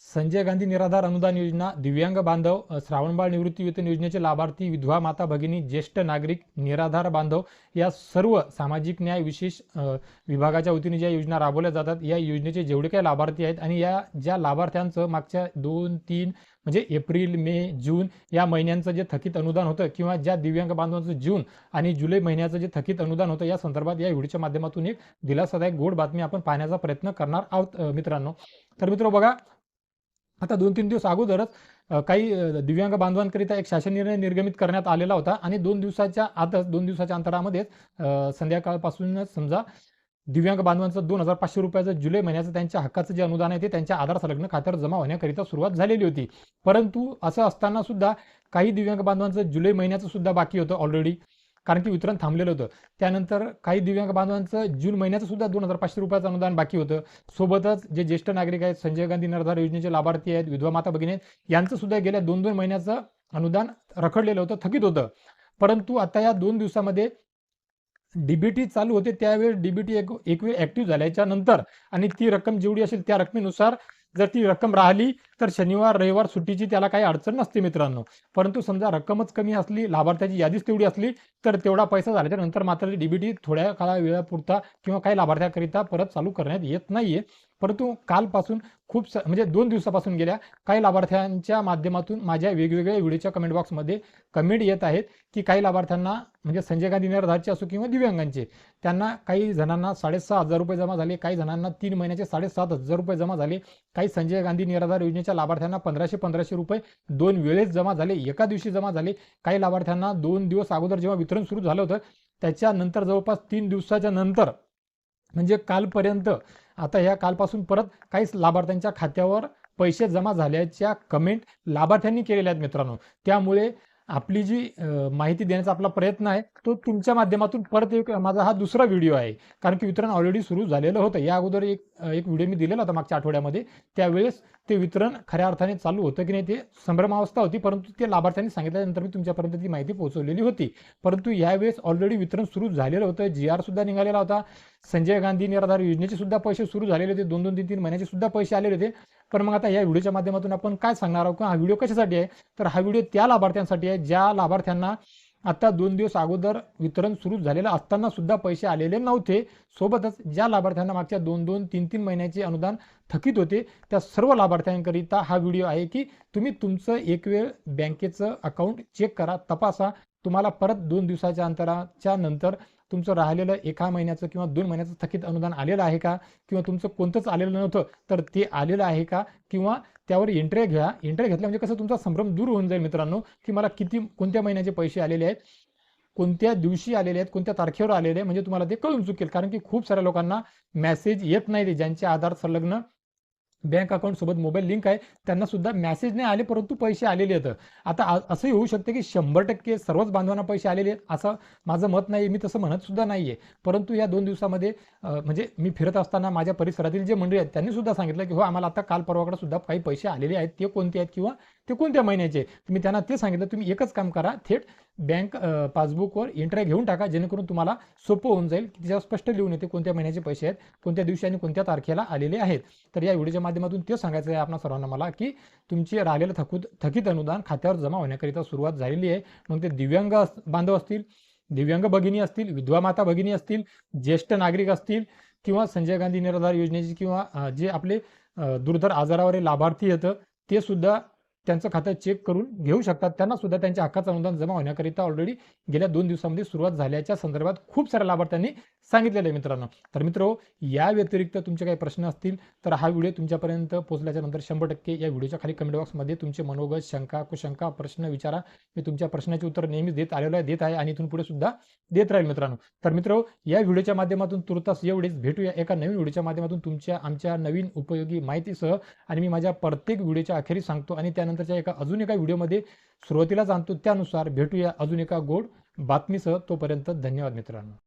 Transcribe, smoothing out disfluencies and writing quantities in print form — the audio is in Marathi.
संजय गांधी निराधार अनुदान योजना, दिव्यांग बांधव, श्रावणबाळ निवृत्ती वेतन योजनेचे लाभार्थी, विधवा माता भगिनी, ज्येष्ठ नागरिक, निराधार बांधव या सर्व सामाजिक न्याय विशेष विभागाच्या वतीने ज्या योजना राबवल्या जातात, या योजनेचे जेवढे काही लाभार्थी आहेत आणि या ज्या लाभार्थ्यांचं मागच्या 2-3 म्हणजे एप्रिल, मे, जून या महिन्यांचं जे थकीत अनुदान होतं किंवा ज्या दिव्यांग बांधवांचं जून आणि जुलै महिन्याचं जे थकीत अनुदान होतं, या संदर्भात या व्हिडिओच्या माध्यमातून एक दिलासादायक गोड बातमी आपण पाहण्याचा प्रयत्न करणार आहोत मित्रांनो. तर मित्र बघा, आता 2-3 दिवस अगोदरच काही दिव्यांग बांधवांकरिता एक शासन निर्णय निर्गमित करण्यात आलेला होता आणि 2 दिवसाच्या आतच 2 दिवसाच्या अंतरामध्येच संध्याकाळपासूनच समजा दिव्यांग बांधवांचं 2,500 रुपयाचं जुलै महिन्याचं त्यांच्या हक्काचं जे अनुदान आहे ते त्यांच्या आधार संलग्न खात्यावर जमा होण्याकरिता सुरुवात झालेली होती. परंतु असं असताना सुद्धा काही दिव्यांग बांधवांचं जुलै महिन्याचं सुद्धा बाकी होतं ऑलरेडी, कारण की वितरण थांबलेलं होतं. त्यानंतर काही दिव्यांग बांधवांचं जून महिन्याचं सुद्धा 2,500 रुपयाचं अनुदान बाकी होतं. सोबतच जे ज्येष्ठ नागरिक आहेत, संजय गांधी निराधार योजनेचे लाभार्थी आहेत, विधवा माता भगिनी आहेत, यांचं सुद्धा गेल्या 2-2 महिन्याचं अनुदान रखडलेलं होतं, थकीत होतं. परंतु आता या 2 दिवसामध्ये डीबीटी चालू होते, त्यावेळेस डीबीटी एक वेळ ऍक्टिव्ह झाल्याच्या नंतर आणि ती रक्कम जेवढी असेल त्या रकमेनुसार जर ती रक्कम राहिली तर शनिवार रविवार सुट्टीची त्याला काही अडचण नसते मित्रांनो. परंतु समजा रक्कमच कमी असली, लाभार्थ्याची यादीच तेवढी असली तर तेवढा पैसा झाल्याच्या नंतर मात्र डीबीटी थोड्या वेळापुरता किंवा काही लाभार्थ्याकरिता परत चालू करण्यात येत नाहीये. परंतु कालपासून म्हणजे 2 दिवसापासून गेल्या काही लाभार्थ्यांच्या माध्यमातून माझ्या वेगवेगळ्या व्हिडिओच्या कमेंट बॉक्समध्ये कमेंट येत आहेत की काही लाभार्थ्यांना म्हणजे संजय गांधी निराधारचे असो किंवा दिव्यांगांचे, त्यांना काही जणांना 6,500 रुपये जमा झाले, काही जणांना 3 महिन्याचे 7,500 रुपये जमा झाले, काही संजय गांधी निराधार योजनेच्या लाभार्थ्यांना 1,500 रुपये 2 वेळेस जमा झाले, एका दिवशी जमा झाले. काही लाभार्थ्यांना 2 दिवस अगोदर जेव्हा वितरण सुरू झालं होतं त्याच्यानंतर जवळपास 3 दिवसाच्या नंतर म्हणजे कालपर्यंत आता ह्या कालपासून परत काहीच लाभार्थ्यांच्या खात्यावर पैसे जमा झाल्याच्या कमेंट लाभार्थ्यांनी केलेल्या आहेत मित्रांनो. त्यामुळे आपली जी माहिती देण्याचा आपला प्रयत्न आहे तो तुमच्या माध्यमातून परत एक माझा हा दुसरा व्हिडिओ आहे, कारण की वितरण ऑलरेडी सुरू झालेलं होतं. या अगोदर एक व्हिडिओ मी दिलेला होता मागच्या आठवड्यामध्ये, त्यावेळेस ते वितरण खऱ्या अर्थाने चालू होतं की नाही ते संभ्रमावस्था होती, परंतु ते लाभार्थ्यांनी सांगितल्यानंतर मी तुमच्यापर्यंत ती माहिती पोहोचवलेली होती. परंतु यावेळेस ऑलरेडी वितरण सुरू झालेलं होतं, GR सुद्धा निघालेला होता, संजय गांधी निराधार योजनेचे सुद्धा पैसे सुरू झालेले होते, 2-2, 3-3 महिन्याचे सुद्धा पैसे आलेले होते. पण मग आता या व्हिडिओच्या माध्यमातून आपण काय सांगणार आहोत, हा व्हिडिओ कशासाठी आहे, तर हा व्हिडिओ त्या लाभार्थ्यांसाठी आहे ज्या लाभार्थ्यांना आता 2 दिवस अगोदर वितरण सुरू झालेलं असताना सुद्धा पैसे आलेले नव्हते. सोबतच ज्या लाभार्थ्यांना मागच्या 2-2, 3-3 महिन्याचे अनुदान थकीत होते त्या सर्व लाभार्थ्यांकरिता हा व्हिडिओ आहे की तुम्ही तुमचं एक वेळ बँकेचं अकाउंट चेक करा, तपासा. तुम्हाला परत 2 दिवसाच्या अंतराच्या नंतर तुमचं राहिलेलं 1 महिन्याचं किंवा 2 महिन्याचं थकीत अनुदान आलेलं आहे का, किंवा तुमचं कोणतंच आलेलं नव्हतं तर ते आलेलं आहे का, किंवा त्यावर एंट्री घ्या. एंट्री घेतल्या म्हणजे कसं तुमचा संभ्रम दूर होऊन जाईल मित्रांनो की मला कोणत्या महिन्याचे पैसे आलेले आहेत, कोणत्या दिवशी आलेले आहेत, कोणत्या तारखेवर आलेले आहे, म्हणजे तुम्हाला ते कळून चुकेल. कारण की खूप साऱ्या लोकांना मेसेज येत नाही, ज्यांचे आधार संलग्न बँक अकाउंट सोबत मोबाईल लिंक आहे त्यांना सुद्धा मेसेज नाही आले परंतु पैसे आलेले आहेत. आता असंही होऊ शकते की 100% सर्वच बांधवांना पैसे आलेले आहेत असं माझं मत नाही, मी तसं म्हणत सुद्धा नाहीये. परंतु या 2 दिवसामध्ये म्हणजे मी फिरत असताना माझ्या परिसरातील जे मंडळी आहेत त्यांनी सुद्धा सांगितलं की हो आम्हाला आता काल परवाकडे सुद्धा काही पैसे आलेले आहेत, ते कोणते आहेत किंवा ते कोणत्या महिन्याचे. मी त्यांना ते सांगितलं तुम्ही एकच काम करा, थेट बँक पासबुकवर एंट्री घेऊन टाका, जेणेकरून तुम्हाला सोपं होऊन जाईल की त्याच्यावर स्पष्ट लिहून येते कोणत्या महिन्याचे पैसे आहेत, कोणत्या दिवशी आणि कोणत्या तारखेला आलेले आहेत. तर या व्हिडिओच्या माध्यमातून ते सांगायचं आहे आपल्या सर्वांना मला की तुमची राहिलेलं थकीत अनुदान खात्यावर जमा होण्याकरिता सुरुवात झालेली आहे. मग ते दिव्यांग बांधव असतील, दिव्यांग भगिनी असतील, विधवा माता भगिनी असतील, ज्येष्ठ नागरिक असतील किंवा संजय गांधी निराधार योजनेचे किंवा जे आपले दुर्धर आजारावर लाभार्थी येतं ते सुद्धा त्यांचं खातं चेक करून घेऊ शकतात. त्यांना सुद्धा त्यांच्या हक्काचं अनुदान जमा होण्याकरिता ऑलरेडी गेल्या 2 दिवसांमध्ये सुरुवात झाल्याच्या संदर्भात खूप साऱ्या लाभार्थ्यांनी सांगितलेलं आहे मित्रांनो. तर मित्रो, या व्यतिरिक्त तुमचे काही प्रश्न असतील तर हा व्हिडिओ तुमच्यापर्यंत पोहोचल्याच्या नंतर 100% या व्हिडिओच्या खाली कमेंट बॉक्समध्ये तुमचे मनोगत, शंका, कुशंका, प्रश्न विचारा. मी तुमच्या प्रश्नाचे उत्तर नेहमीच देत आहे आणि इथून पुढे सुद्धा देत राहील मित्रांनो. तर मित्रो, या व्हिडिओच्या माध्यमातून तुर्तास एवढेच. भेटूया एका नवीन व्हिडिओच्या माध्यमातून आमच्या नवीन उपयोगी माहितीसह. आणि मी माझ्या प्रत्येक व्हिडिओच्या अखेरी सांगतो आणि त्यानंतरच्या अजून एका व्हिडिओमध्ये सुरुवातीलाच आणतो. त्यानुसार भेटूया अजून एका गोड बातमीसह. तोपर्यंत धन्यवाद मित्रांनो.